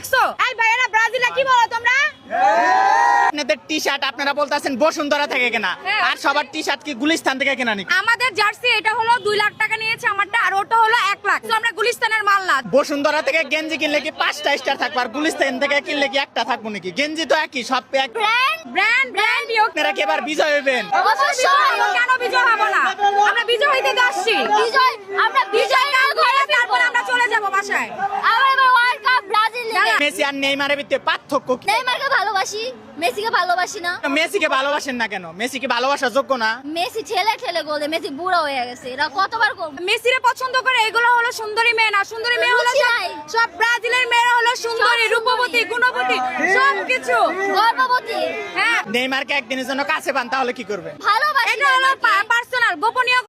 দেখছো? এই ভাইয়েরা ব্রাজিলে কি বলো তোমরা? আপনাদের টি-শার্ট আপনারা বলতেছেন বসুন্ধরা থেকে কেনা, আর সবার টি-শার্ট কি গুলিস্তান থেকে কেনা নাকি? আমাদের জার্সি এটা হলো 2 লাখ টাকা নিয়েছে আমারটা, আর ওটা হলো 1 লাখ। তো আমরা গুলিস্তানের মাল না। বসুন্ধরা থেকে গেঞ্জি কিনলে কি 5টা স্টার থাকবে, আর গুলিস্তান থেকে কিনলে কি একটা থাকবো নাকি? গেঞ্জি তো একই, সব এক। ব্র্যান্ড আপনারা কি এবার বিজয় হইবেন? অবশ্যই। কেন বিজয় হবো না? আমরা বিজয় হইতে যাচ্ছি। আমরা বিজয় কাল করে তারপর আমরা চলে যাব বাসায়। আবার এবার ওয়ার্ল্ড কাপ ব্রাজিল লিগে। মেসি আর নেইমারের ভিতরে পার্থক্য কি? নেইমারকে ভালোবাসি, মেসিকে ভালোবাসি না। মেসিকে ভালোবাসেন না কেন? মেসি কি ভালোবাসার যোগ্য না? মেসি ঠেলে ঠেলে গোলে, মেসি বুড়ো হয়ে গেছে। এরা কতবার গোল। মেসিরে পছন্দ করে, এগুলো হলো সুন্দরী মেয়ে না। সুন্দরী মেয়ে হলো সব ব্রাজিলের মেয়েরা হলো সুন্দরী, রূপবতী, গুণবতী, সবকিছু গর্ভবতী। হ্যাঁ, নেইমারকে একদিনের জন্য কাছে পান তাহলে কি করবে? ভালোবাসি। এটা হলো পার্সোনাল, গোপনীয়